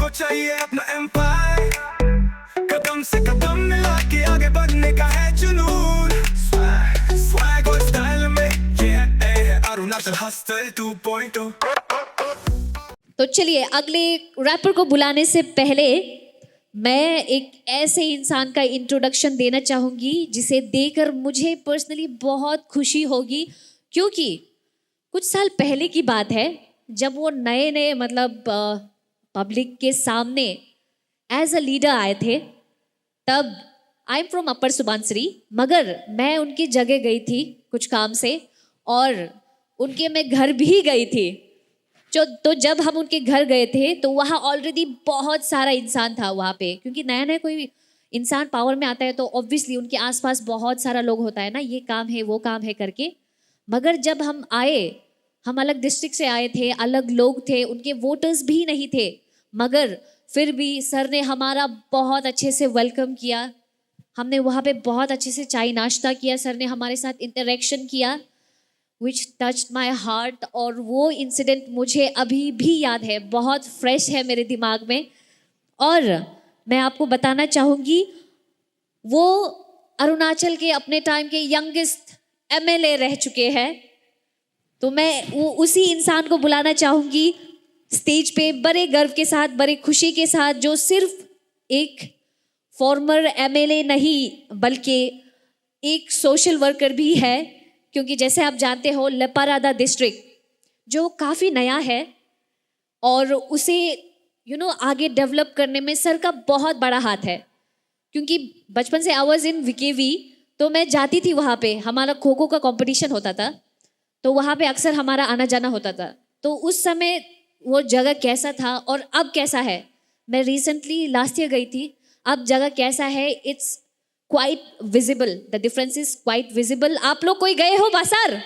चाहिए अपना एम्पायर, कदम से कदम मिला के आगे बढ़ने का है जुनून। स्वैग और स्टाइल में ये है अरुणाचल हसल 2.0। तो चलिए अगले रैपर को बुलाने से पहले मैं एक ऐसे इंसान का इंट्रोडक्शन देना चाहूँगी जिसे देखकर मुझे पर्सनली बहुत खुशी होगी, क्योंकि कुछ साल पहले की बात है जब वो नए नए मतलब पब्लिक के सामने एज अ लीडर आए थे। तब I am from upper Subansiri, मगर मैं उनकी जगह गई थी कुछ काम से और उनके मैं घर भी गई थी। तो जब हम उनके घर गए थे तो वहाँ ऑलरेडी बहुत सारा इंसान था वहाँ पे, क्योंकि नया नया कोई इंसान पावर में आता है तो ऑब्वियसली उनके आसपास बहुत सारा लोग होता है ना, ये काम है वो काम है करके। मगर जब हम आए, हम अलग डिस्ट्रिक्ट से आए थे, अलग लोग थे, उनके वोटर्स भी नहीं थे, मगर फिर भी सर ने हमारा बहुत अच्छे से वेलकम किया। हमने वहाँ पे बहुत अच्छे से चाय नाश्ता किया, सर ने हमारे साथ इंटरेक्शन किया विच टच्ड माई हार्ट। और वो इंसिडेंट मुझे अभी भी याद है, बहुत फ्रेश है मेरे दिमाग में। और मैं आपको बताना चाहूँगी वो अरुणाचल के अपने टाइम के यंगेस्ट एमएलए रह चुके हैं। तो मैं वो उसी इंसान को बुलाना चाहूँगी स्टेज पे बड़े गर्व के साथ, बड़े खुशी के साथ, जो सिर्फ एक फॉर्मर एमएलए नहीं बल्कि एक सोशल वर्कर भी है। क्योंकि जैसे आप जानते हो लेपारादा डिस्ट्रिक्ट जो काफ़ी नया है और उसे आगे डेवलप करने में सर का बहुत बड़ा हाथ है। क्योंकि बचपन से आई वाज इन विकेवी, तो मैं जाती थी वहाँ पे, हमारा खो खो का कंपटीशन होता था तो वहाँ पे अक्सर हमारा आना जाना होता था। तो उस समय वो जगह कैसा था और अब कैसा है, मैं रिसेंटली लास्ट ईयर गई थी, अब जगह कैसा है, it's quite visible, the difference is quite visible. आप लोग कोई गए हो बासार?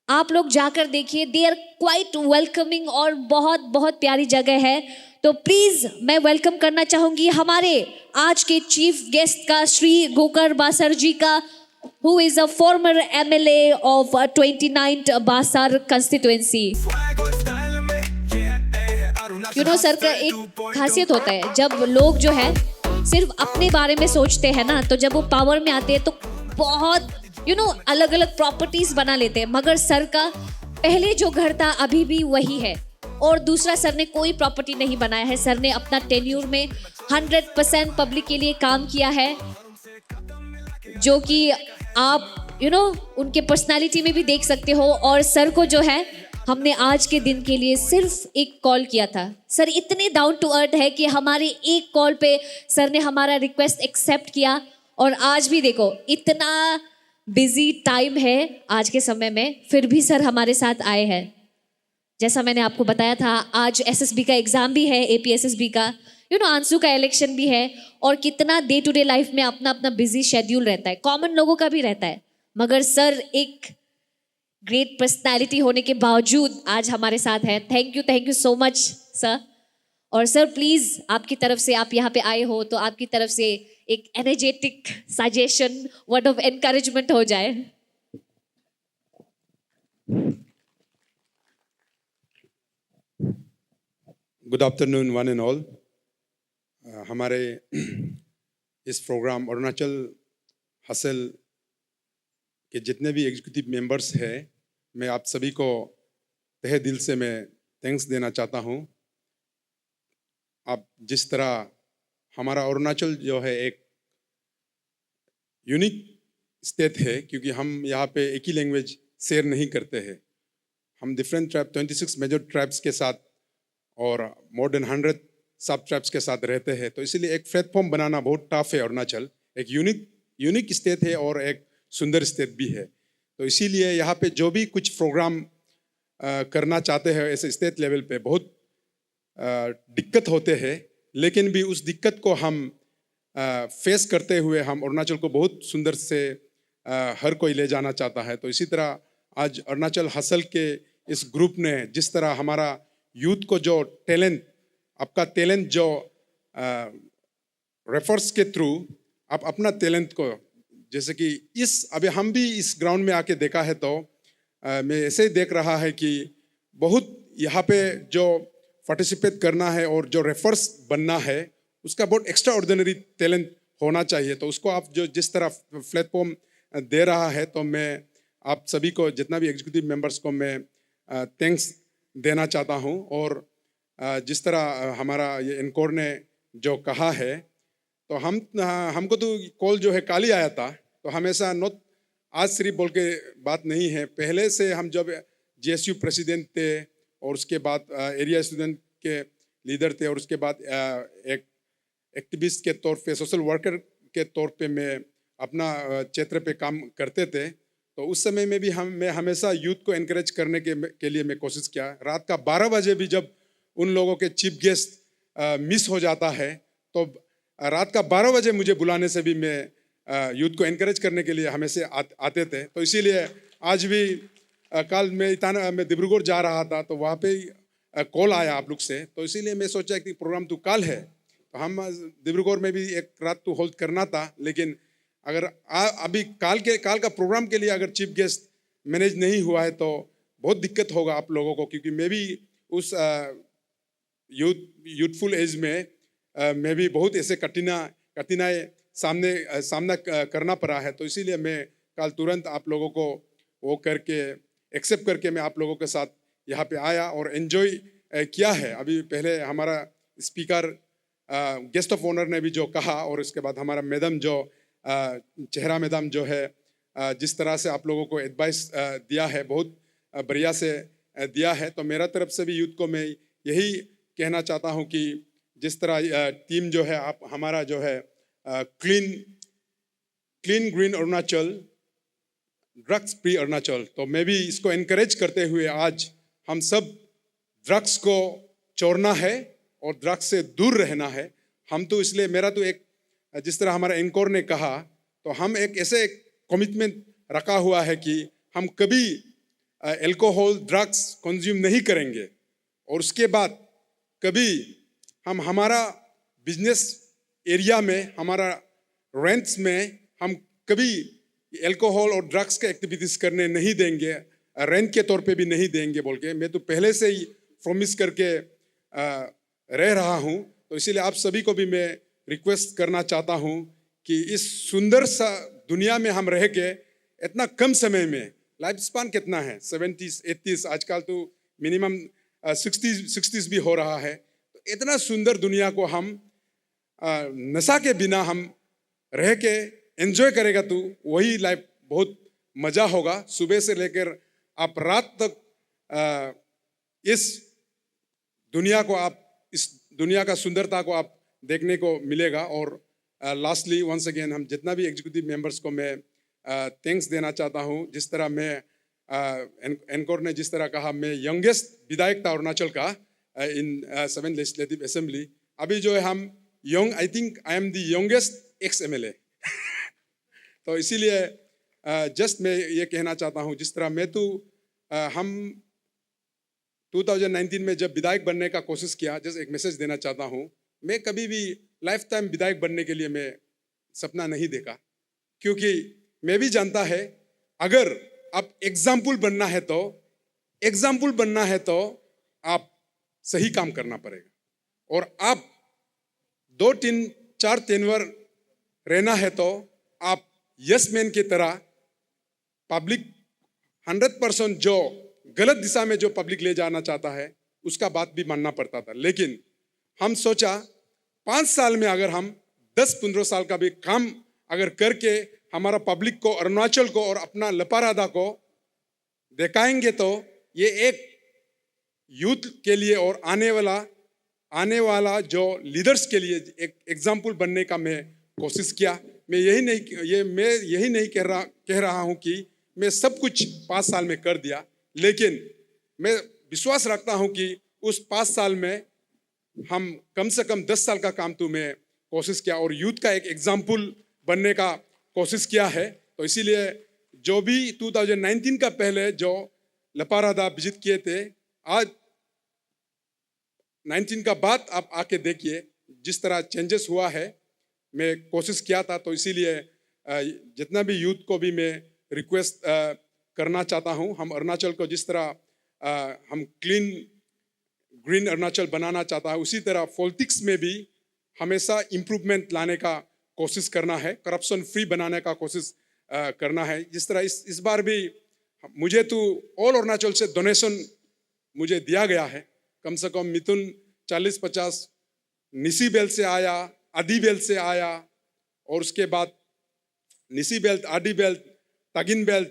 आप लोग जाकर देखिए, दे आर क्वाइट वेलकमिंग और बहुत बहुत प्यारी जगह है। तो प्लीज मैं वेलकम करना चाहूंगी हमारे आज के चीफ गेस्ट का, श्री गोकर बासर जी का, who is a former MLA of 29th Basar constituency. Sir का एक खासियत होता है, जब लोग जो है सिर्फ अपने बारे में सोचते हैं ना, तो जब वो पावर में आते हैं तो बहुत अलग अलग प्रॉपर्टीज बना लेते हैं। मगर सर का पहले जो घर था अभी भी वही है, और दूसरा सर ने कोई प्रॉपर्टी नहीं बनाया है। सर ने अपना टेन्यूर में 100% पब्लिक के लिए काम किया है, जो कि आप उनके पर्सनालिटी में भी देख सकते हो। और सर को जो है हमने आज के दिन के लिए सिर्फ एक कॉल किया था। सर इतने डाउन टू अर्थ है कि हमारे एक कॉल पे सर ने हमारा रिक्वेस्ट एक्सेप्ट किया। और आज भी देखो इतना बिजी टाइम है आज के समय में, फिर भी सर हमारे साथ आए हैं। जैसा मैंने आपको बताया था, आज एसएसबी का एग्जाम भी है, एपीएसएसबी का, आंसू का इलेक्शन भी है, और कितना डे टू डे लाइफ में अपना अपना बिजी शेड्यूल रहता है, कॉमन लोगों का भी रहता है। मगर सर एक ग्रेट पर्सनालिटी होने के बावजूद आज हमारे साथ है। Thank you so much sir. और सर प्लीज आपकी तरफ से, आप यहाँ पे आए हो तो आपकी तरफ से एक energetic suggestion, word of encouragement हो जाए। Good afternoon one and all. हमारे इस प्रोग्राम अरुणाचल हसल के जितने भी एग्जीक्यूटिव मेंबर्स हैं, मैं आप सभी को तहे दिल से मैं थैंक्स देना चाहता हूँ। आप जिस तरह हमारा अरुणाचल जो है एक यूनिक स्टेट है, क्योंकि हम यहाँ पे एक ही लैंग्वेज शेयर नहीं करते हैं। हम डिफरेंट ट्राइब 26 मेजर ट्राइब्स के साथ और मोर देन 100 सब ट्राइब्स के साथ रहते हैं। तो इसीलिए एक प्लेटफॉर्म बनाना बहुत टफ है। अरुणाचल एक यूनिक स्टेट है और एक सुंदर स्टेट भी है। तो इसीलिए यहाँ पे जो भी कुछ प्रोग्राम करना चाहते हैं ऐसे स्टेट लेवल पे बहुत दिक्कत होते हैं, लेकिन भी उस दिक्कत को हम फेस करते हुए हम अरुणाचल को बहुत सुंदर से हर कोई ले जाना चाहता है। तो इसी तरह आज अरुणाचल हसल के इस ग्रुप ने जिस तरह हमारा यूथ को जो टैलेंट, आपका टैलेंट जो रेफर्स के थ्रू आप अपना टैलेंट को, जैसे कि अभी हम भी इस ग्राउंड में आके देखा है तो मैं ऐसे ही देख रहा है कि बहुत यहाँ पे जो पार्टिसिपेट करना है और जो रेफर्स बनना है उसका बहुत एक्स्ट्रा ऑर्डिनरी टैलेंट होना चाहिए। तो उसको आप जो जिस तरह प्लेटफॉर्म दे रहा है तो मैं आप सभी को, जितना भी एग्जीक्यूटिव मेंबर्स को मैं थैंक्स देना चाहता हूँ। और जिस तरह हमारा ये एनकोर ने जो कहा है तो हमको तो कॉल जो है कल ही आया था, तो हमेशा नॉट आज सिर्फ बोल के बात नहीं है, पहले से हम जब GSU प्रेसिडेंट थे और उसके बाद एरिया स्टूडेंट के लीडर थे और उसके बाद एक एक्टिविस्ट के तौर पे, सोशल वर्कर के तौर पे मैं अपना क्षेत्र पे काम करते थे। तो उस समय में भी मैं हमेशा यूथ को एनकरेज करने के लिए मैं कोशिश किया। रात का 12 बजे भी जब उन लोगों के चीफ गेस्ट मिस हो जाता है तो रात का 12 बजे मुझे बुलाने से भी मैं यूथ को एनकरेज करने के लिए हमेशा आते थे। तो इसीलिए आज भी कल मैं डिब्रूगढ़ जा रहा था तो वहाँ पे कॉल आया आप लोग से, तो इसीलिए मैं सोचा कि प्रोग्राम तो कल है तो हम डिब्रूगढ़ में भी एक रात तो होल्ड करना था, लेकिन अगर अभी काल का प्रोग्राम के लिए अगर चीफ गेस्ट मैनेज नहीं हुआ है तो बहुत दिक्कत होगा आप लोगों को, क्योंकि मैं भी उस यूथफुल एज में मैं भी बहुत ऐसे कठिनाई सामना करना पड़ा है। तो इसीलिए मैं कल तुरंत आप लोगों को वो करके एक्सेप्ट करके मैं आप लोगों के साथ यहाँ पे आया और एंजॉय किया है। अभी पहले हमारा स्पीकर गेस्ट ऑफ ऑनर ने भी जो कहा और उसके बाद हमारा मैडम जो चेहरा मैडम जो है जिस तरह से आप लोगों को एडवाइस दिया है, बहुत बढ़िया से दिया है। तो मेरा तरफ से भी यूथ को मैं यही कहना चाहता हूँ कि जिस तरह टीम जो है आप हमारा जो है clean green Arunachal, drugs free Arunachal, तो मैं भी इसको एनकरेज करते हुए आज हम सब ड्रग्स को छोड़ना है और ड्रग्स से दूर रहना है। हम तो इसलिए मेरा तो एक, जिस तरह हमारा एनकोर ने कहा, तो हम एक ऐसे कमिटमेंट रखा हुआ है कि हम कभी अल्कोहल ड्रग्स कंज्यूम नहीं करेंगे और उसके बाद कभी हम हमारा बिजनेस एरिया में, हमारा रेंट्स में हम कभी अल्कोहल और ड्रग्स के एक्टिविटीज़ करने नहीं देंगे, रेंट के तौर पे भी नहीं देंगे बोल के मैं तो पहले से ही प्रॉमिस करके रह रहा हूँ। तो इसीलिए आप सभी को भी मैं रिक्वेस्ट करना चाहता हूँ कि इस सुंदर सा दुनिया में हम रह के इतना कम समय में, लाइफ स्पान कितना है 70s 80s, आजकल तो मिनिमम 60s भी हो रहा है, तो इतना सुंदर दुनिया को हम नशा के बिना हम रह के एंजॉय करेगा तो वही लाइफ बहुत मजा होगा। सुबह से लेकर आप रात तक इस दुनिया को, आप इस दुनिया का सुंदरता को आप देखने को मिलेगा। और लास्टली वंस अगेन हम जितना भी एग्जीक्यूटिव मेंबर्स को मैं थैंक्स देना चाहता हूँ। जिस तरह मैं एनकोर ने जिस तरह कहा, मैं यंगेस्ट विधायक था अरुणाचल का इन 7th लेजिस्लेटिव असेंबली। अभी जो है हम young, I think I am the youngest x MLA तो इसीलिए जस्ट मैं ये कहना चाहता हूँ, जिस तरह मैं तो हम 2019 में जब विधायक बनने का कोशिश किया, जस्ट एक मैसेज देना चाहता हूँ, मैं कभी भी लाइफ टाइम विधायक बनने के लिए मैं सपना नहीं देखा, क्योंकि मैं भी जानता है अगर आप एग्जाम्पल बनना है तो आप सही काम करना पड़ेगा। और आप 2-3-4 तेनवर रहना है तो आप यस मैन की तरह पब्लिक 100% जो गलत दिशा में जो पब्लिक ले जाना चाहता है उसका बात भी मानना पड़ता था। लेकिन हम सोचा 5 साल में अगर हम 10-15 साल का भी काम अगर करके हमारा पब्लिक को, अरुणाचल को और अपना लपारादा को दिखाएंगे तो ये एक यूथ के लिए और आने वाला जो लीडर्स के लिए एक एग्जाम्पल बनने का मैं कोशिश किया। मैं यही नहीं कह रहा हूँ कि मैं सब कुछ 5 साल में कर दिया, लेकिन मैं विश्वास रखता हूँ कि उस 5 साल में हम कम से कम 10 साल का काम तो मैं कोशिश किया और यूथ का एक एग्जाम्पल बनने का कोशिश किया है। तो इसीलिए जो भी 2019 का पहले जो लपारादा विजिट किए थे, आज 19 का बाद आप आके देखिए जिस तरह चेंजेस हुआ है। मैं कोशिश किया था, तो इसीलिए जितना भी यूथ को भी मैं रिक्वेस्ट करना चाहता हूँ, हम अरुणाचल को जिस तरह हम क्लीन ग्रीन अरुणाचल बनाना चाहता है, उसी तरह पॉलिटिक्स में भी हमेशा इम्प्रूवमेंट लाने का कोशिश करना है, करप्शन फ्री बनाने का कोशिश करना है। जिस तरह इस बार भी मुझे तो ऑल अरुणाचल से डोनेशन मुझे दिया गया है, कम से कम मिथुन 40-50 निसी बेल्ट से आया, आदि बेल्ट से आया, और उसके बाद निसी बेल्ट, आदि बेल्ट, तगिन बेल्ट,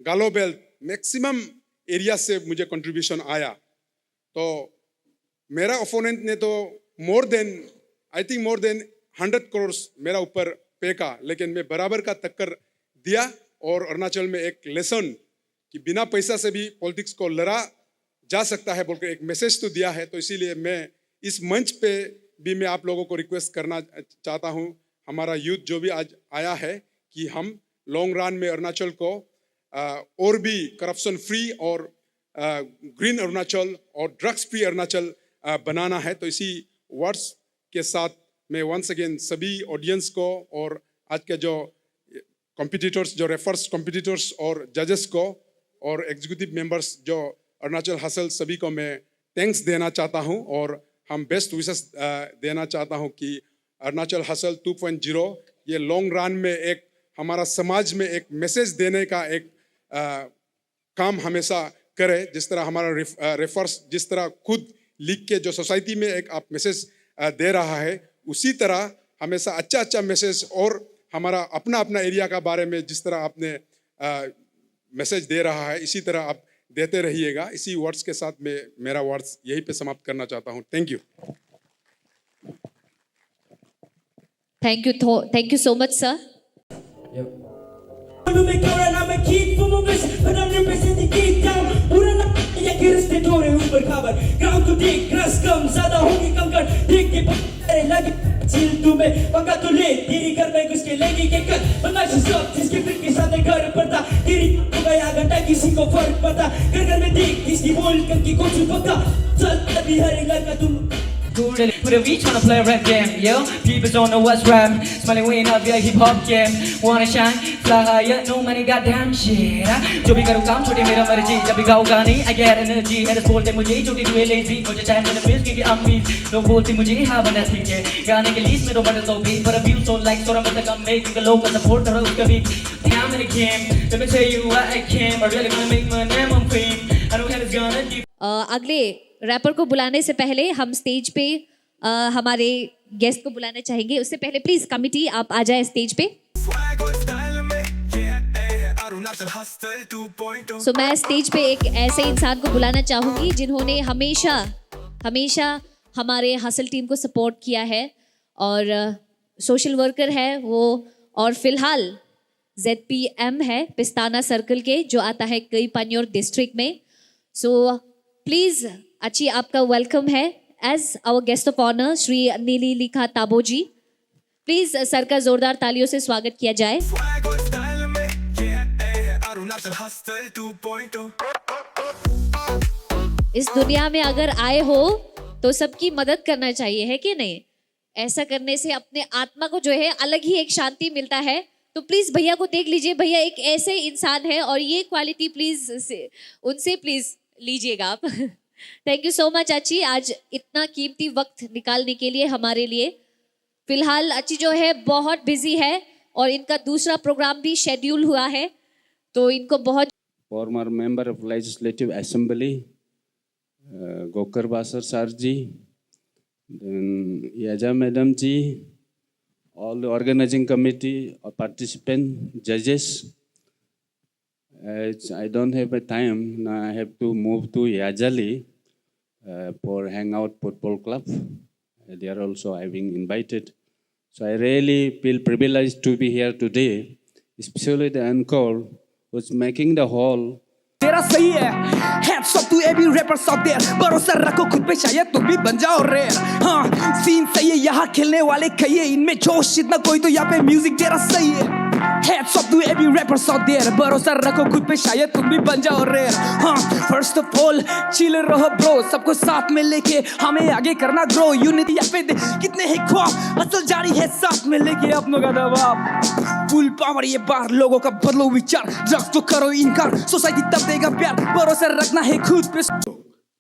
गालो बेल्ट, मैक्सिमम एरिया से मुझे कंट्रीब्यूशन आया। तो मेरा ओपोनेंट ने तो मोर देन 100 करोड़ मेरा ऊपर फेंका, लेकिन मैं बराबर का टक्कर दिया और अरुणाचल में एक लेसन कि बिना पैसा से भी पॉलिटिक्स को लड़ा जा सकता है बोलकर एक मैसेज तो दिया है। तो इसीलिए मैं इस मंच पे भी मैं आप लोगों को रिक्वेस्ट करना चाहता हूँ, हमारा यूथ जो भी आज आया है, कि हम लॉन्ग रन में अरुणाचल को और भी करप्शन फ्री और ग्रीन अरुणाचल और ड्रग्स फ्री अरुणाचल बनाना है। तो इसी वर्ड्स के साथ मैं वंस अगेन सभी ऑडियंस को और आज के जो कॉम्पिटिटर्स, जो रेफर्स कॉम्पिटिटर्स और जजेस को और एग्जीक्यूटिव मेंबर्स जो अरुणाचल हसल, सभी को मैं थैंक्स देना चाहता हूं और हम बेस्ट विशेस देना चाहता हूं कि अरुणाचल हसल 2.0 ये लॉन्ग रन में एक हमारा समाज में एक मैसेज देने का एक काम हमेशा करे। जिस तरह हमारा रेफर्स जिस तरह खुद लिख के जो सोसाइटी में एक आप मैसेज दे रहा है, उसी तरह हमेशा अच्छा मैसेज और हमारा अपना अपना एरिया का बारे में जिस तरह आपने मैसेज दे रहा है, इसी तरह आप देते रहिएगा। इसी वर्ड्स के साथ मैं मेरा वर्ड्स यहीं पे समाप्त करना चाहता हूँ। Thank you so much sir. पका तो ले तेरी घर में घुस के लेगी के कट बना सब जिसके फिर के साथ घर पड़ता तेरी तो गया घंटा किसी को फर्क पता घर घर में देख किसकी बोल की कुछ पता चल तभी हर लड़का तुम Put a beach on a play a rap game, yo. People don't know what's rap. Smiling way up your hip hop game. Wanna shine, fly higher, no money, goddamn shit. जो भी करूँ काम छोटे मेरा मर्जी, जब भी गाऊँ गाने I get energy. हैरस बोलते मुझे छोटी दुए lazy, मुझे चाहे मैंने feel क्योंकि I'm weak. लोग बोलते मुझे हाँ बना ठीक है, गाने के लिस्ट में तो बटन तो भी, पर अब views so like थोड़ा मतलब कम make क्योंकि लोग का support थोड़ा उसका भी. I'm in the game, let me tell you why I came. I really wanna make my name on fame. I know haters gonna keep. अगले रैपर को बुलाने से पहले हम स्टेज पे हमारे गेस्ट को बुलाना चाहेंगे। उससे पहले प्लीज कमिटी आप आ जाए स्टेज पे। सो मैं स्टेज पे एक ऐसे इंसान को बुलाना चाहूंगी जिन्होंने हमेशा हमारे हसल टीम को सपोर्ट किया है और सोशल वर्कर है वो, और फिलहाल ZPM है पिस्ताना सर्कल के, जो आता है कई पान्योर डिस्ट्रिक्ट में। सो प्लीज अच्छी आपका वेलकम है as our guest of honour Shri नीली लिखा ताबो जी। प्लीज सर का जोरदार तालियों से स्वागत किया जाए। इस दुनिया में अगर आए हो तो सबकी मदद करना चाहिए, है कि नहीं? ऐसा करने से अपने आत्मा को जो है अलग ही एक शांति मिलता है। तो प्लीज भैया को देख लीजिए, भैया एक ऐसे इंसान है और ये क्वालिटी प्लीज उनसे प्लीज लीजिएगा आप। थैंक यू सो मच अची, आज इतना कीमती वक्त निकालने के लिए हमारे लिए। फिलहाल अची जो है बहुत बिजी है और इनका दूसरा प्रोग्राम भी शेड्यूल हुआ है, तो इनको बहुत। Former member of legislative assembly गोकर बासर सर जी, याजा madam ji, all the organizing committee or participant judges. I don't have a time now. I have to move to Yajali for Hangout Football Club. They are also having invited. So I really feel privileged to be here today, especially the encore who's making the hall. तेरा सही है, hands up to every rapper out there. भरोसा रखो खुद पे, शायद तुम भी बन जाओ रेयर। हाँ सीन सही है, यहाँ खेलने वाले कई है, इनमें जोश इतना कोई तो यहाँ पे म्यूजिक तेरा सही है। Heads up to every rappers out there, भरोसा रखो खुद पे, शायद तुम भी बन जाओ रेयर. हाँ, first of all chill रहो bro, सबको साथ में लेके हमें आगे करना grow. Unity यहाँ पे कितने ही ख्वाब, असल जारी है साथ में लेके अपनों का दबाव. Full power ये बार, लोगों का बदलो विचार, ड्रग्स तो करो इनकार, सोसाइटी तब देगा प्यार, भरोसा रखना है खुद पे.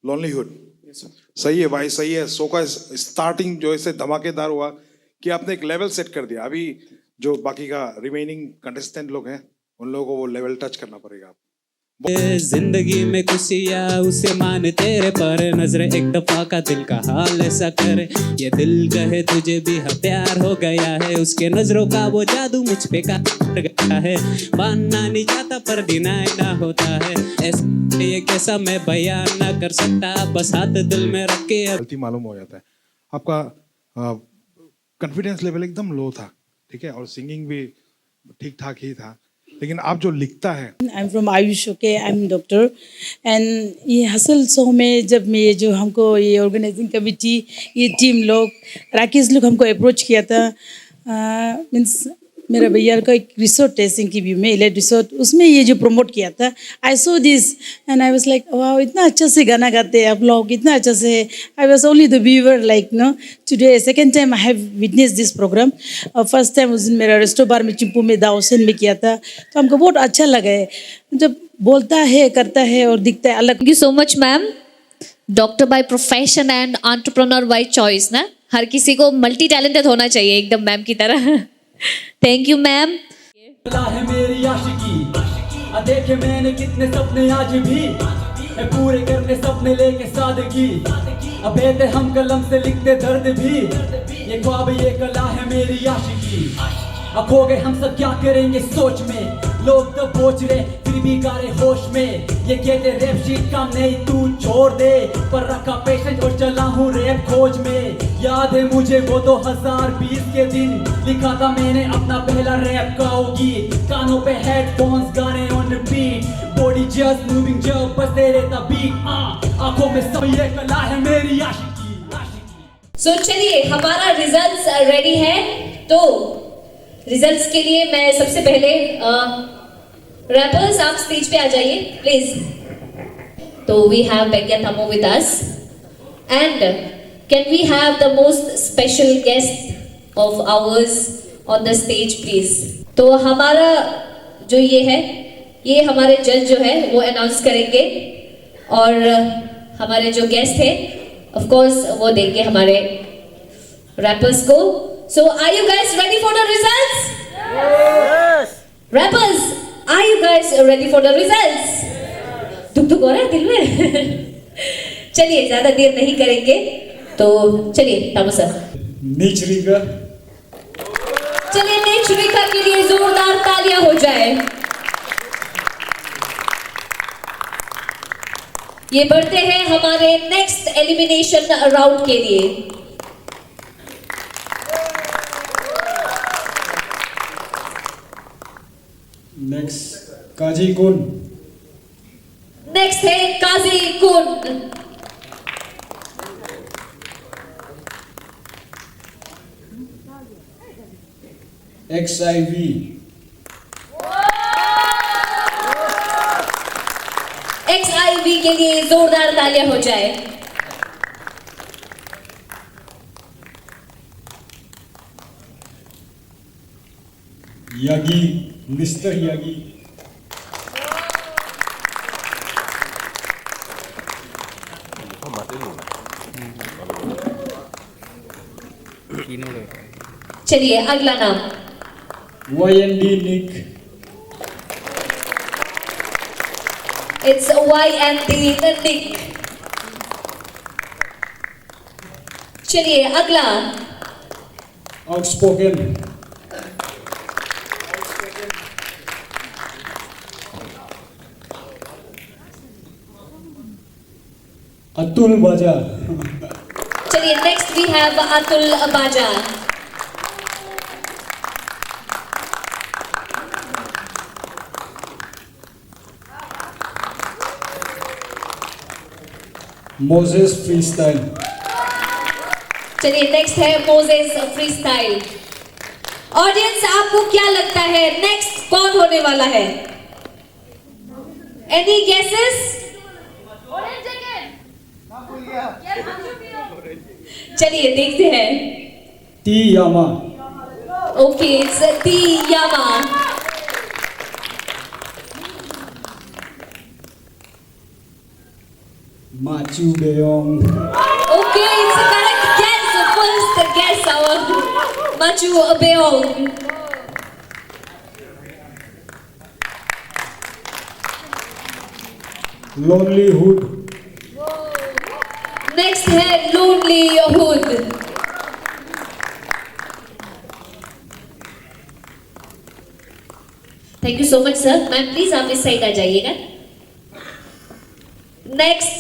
लॉनलीहुड सही है भाई, सही है. शो का स्टार्टिंग जो ऐसे धमाकेदार हुआ कि आपने एक लेवल सेट कर दिया. अभी जो बाकी का रिमेनिंग कंटेस्टेंट लोग हैं उन लोगों को वो लेवल टच करना पड़ेगा. जिंदगी में खुशियाँ उसे मान तेरे पर, नजर एक दफा का दिल का हाल ऐसा करे, ये दिल कहे तुझे भी प्यार हो गया है, उसके नजरों का वो जादू मुझ पे का गया है, मानना नहीं चाहता पर डिनाई ना होता है, ऐसा ये कैसा मैं बयान ना कर सकता, बस हाथ दिल में रख के गलती मालूम हो जाता है. आपका कॉन्फिडेंस लेवल एकदम लो था, ठीक है, और सिंगिंग भी ठीक ठाक ही था, लेकिन आप जो लिखता है. I am from Ayush, okay, I am doctor. And ये हसल शो में जब मैं जो हमको ये ऑर्गेनाइजिंग कमेटी, ये टीम लोग, राकेश लोग हमको अप्रोच किया था, मीन्स मेरा भैया का एक रिसोर्ट है सिंकी व्यू में, इलेट रिसोर्ट, उसमें ये जो प्रमोट किया था, I saw this and I was like wow, इतना अच्छा से गाना गाते हैं आप लोग, इतना अच्छा से. I was only the viewer, like no today second time I have witness this programme. First time उस दिन मेरा रेस्टो बार में चिंपू में दाओसन में किया था, तो हमको बहुत अच्छा लगा है जब बोलता है, करता है और दिखता है अलग. Thank you so much ma'am. Doctor by profession and entrepreneur by choice ना, हर किसी को मल्टी टैलेंटेड होना चाहिए एकदम मैम की तरह. Thank you ma'am. है मेरी आशिकी, देखे मैंने कितने सपने आज भी, पूरे करने सपने लेके सादगी, अबे ते हम कलम से लिखते दर्द भी, ये ख्वाब ये कला है मेरी आशिकी. अब खो गए हम सब क्या करेंगे सोच में, लोग तो पहुंच रहे फिर भी गारे होश में, ये कहते रैप शीट काम नहीं तू छोड़ दे, पर रखा पेशेंस और चला हूँ रैप खोज में. याद है मुझे वो 2020 के दिन, लिखा था मैंने अपना पहला रैप गाओ गीत, कानों पे हेडफोन्स गाने on repeat, body just moving जब बजते रहता बीट, आंखों में सब ये कला है मेरी आशिकी. सो चलिए हमारा रिजल्ट्स रेडी है, तो रिजल्ट्स के लिए मैं सबसे पहले रैपर्स आप स्टेज पे आ जाइए प्लीज. तो वी हैव बेग्या थामो with us and can we have the most special guest of ours on the stage please. तो हमारा जो ये है, ये हमारे जज जो है वो अनाउंस करेंगे, और हमारे जो गेस्ट है ऑफ कोर्स वो देंगे हमारे रैपर्स को. So are you guys ready for the results? Yes. Rappers, are you guys ready for the results? दुख दुख हो रहा है दिल में. चलिए ज्यादा देर नहीं करेंगे, तो चलिए तामो सर. निचरिका, चलिए निचरिका के लिए जोरदार तालियां हो जाए. ये बढ़ते हैं हमारे नेक्स्ट एलिमिनेशन राउंड के लिए. नेक्स्ट काजी कुन. नेक्स्ट है काजी कुन. XIV. XIV के लिए जोरदार तालियां हो जाए. यागी, मिस्टर यागी. चलिए अगला नाम. YND Nick. It's YND निक. चलिए अगला. आउटस्पोकन. अतुल बाजा. चलिए next we have Atul Baja. Moses freestyle. चलिए नेक्स्ट है मोजेस फ्रीस्टाइल. ऑडियंस आपको क्या लगता है नेक्स्ट कौन होने वाला है? Any guesses? चलिए देखते हैं. Tiyama. Okay, it's Tiyama. Machu Beong. Okay, it's a correct guess. The first guess, our Machu Beong. Lonelyhood. Next है Lonelyhood. Thank you so much sir. Ma'am please आप इस साइड आ जाइएगा. नेक्स्ट.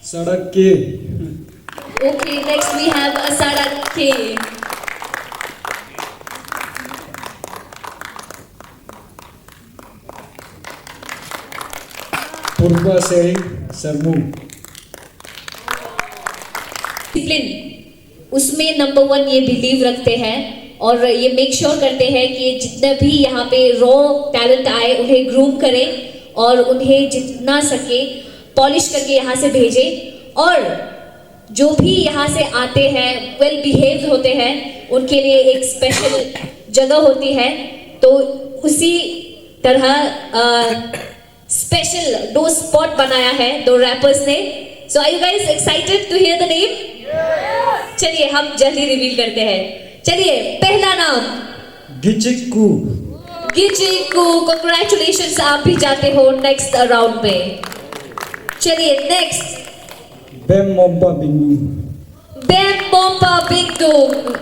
सड़क के. Okay, next we have Sadak K. Purva Singh Sarmu. Discipline उसमें number 1 ये believe रखते हैं और ये मेक श्योर करते हैं कि जितना भी यहाँ पे रॉ टैलेंट आए उन्हें ग्रूम करें और उन्हें जितना सके पॉलिश करके यहाँ से भेजें. और जो भी यहाँ से आते हैं वेल बिहेव्ड होते हैं, उनके लिए एक स्पेशल जगह होती है. तो उसी तरह स्पेशल 2 स्पॉट बनाया है 2 रैपर्स ने. So are you guys excited to hear the name? चलिए हम जल्दी रिवील करते हैं. चलिए पहला नाम Gichikku. गिचिकू. कांग्रेचुलेशंस, आप भी जाते हो नेक्स्ट राउंड में. चलिए next Bemompa Bindu. Bemompa Bindu,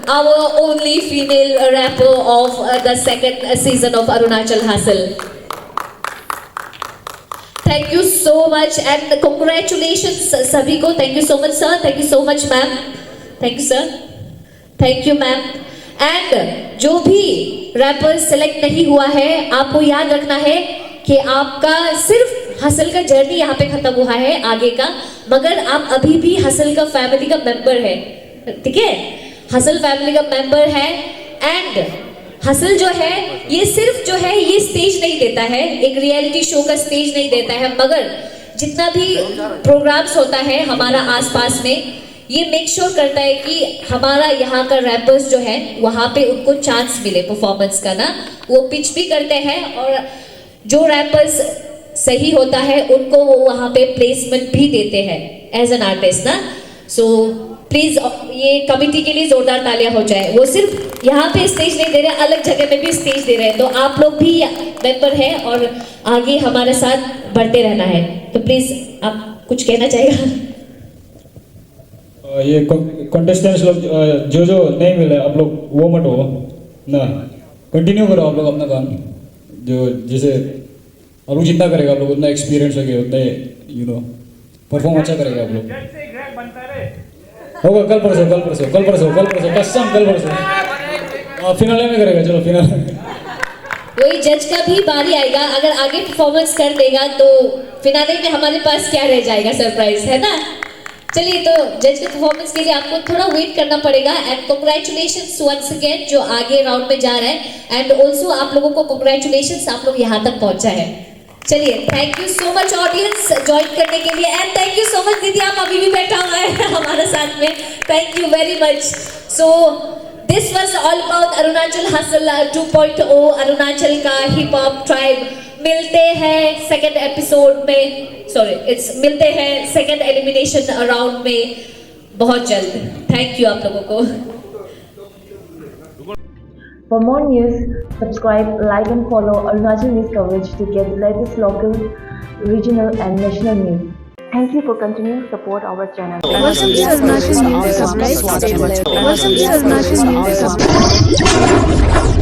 our only female rapper of the second season of Arunachal Hustle. Thank you so much and congratulations सभी को. Thank you so much sir. Thank you so much ma'am. Thank you sir. Thank you ma'am. And जो भी wrapper select नहीं हुआ है, आपको याद रखना है कि आपका सिर्फ हसल का जर्नी यहाँ पे खत्म हुआ है आगे का, मगर आप अभी भी हसल का फैमिली का मेंबर है. ठीक है, हसल फैमिली का मेंबर है. एंड हसल जो है ये सिर्फ जो है ये स्टेज नहीं देता है, एक रियलिटी शो का स्टेज नहीं देता है, मगर जितना भी प्रोग्राम्स होता है हमारा आसपास में, ये मेक श्योर करता है कि हमारा यहाँ का रैपर्स जो है वहाँ पे उनको चांस मिले परफॉर्मेंस का ना. वो पिच भी करते हैं और जो रैपर्स सही होता है उनको वो वहाँ पे प्लेसमेंट भी देते हैं एज एन आर्टिस्ट ना. सो प्लीज ये कमिटी के लिए जोरदार तालियां हो जाए. वो सिर्फ यहाँ पे स्टेज नहीं दे रहे, अलग जगह में भी स्टेज दे रहे हैं. तो आप लोग भी मेंबर हैं और आगे हमारे साथ बढ़ते रहना है. तो प्लीज आप कुछ कहना चाहेगा? ये कॉन्टेस्टेंट्स लोग जो जो नहीं मिले आप लोग वो मत हो ना, कंटिन्यू करो आप लोग अपना काम. जो जैसे आप लोग जितना करेगा आप लोग उतना एक्सपीरियंस लगे, उतना यू नो परफॉर्म अच्छा करेगा आप लोग. होगा कल परसों कसम कल परसों फिनाले में करेगा. चलो फिनाले वही जज का भी बारी आएगा. अगर आगे परफॉर्मेंस कर देगा तो फिनाले में हमारे पास क्या रह जाएगा, सरप्राइज है ना. चलिए तो जज के परफॉर्मेंस के लिए आपको थोड़ा वेट करना पड़ेगा. एंड कांग्रेचुलेशंस वंस अगेन जो आगे राउंड में जा रहा है. एंड ऑल्सो आप लोगों को कांग्रेचुलेशंस, आप लोग यहाँ तक पहुंचा है. चलिए thank you so much audience join करने के लिए. And thank you so much दीदी, आप अभी भी बैठा हुआ है हमारे साथ में. Thank you very much. So this was all about Arunachal hustle 2.0, Arunachal का हिप हॉप ट्राइब. मिलते हैं सेकंड एपिसोड में, मिलते हैं सेकंड एलिमिनेशन राउंड में बहुत जल्द. थैंक यू आप लोगों को. For more news, subscribe, like and follow Arunachal News coverage to get the latest local, regional and national news. Thank you for continuing to support our channel. Welcome to Arunachal News coverage. Welcome to Arunachal News coverage.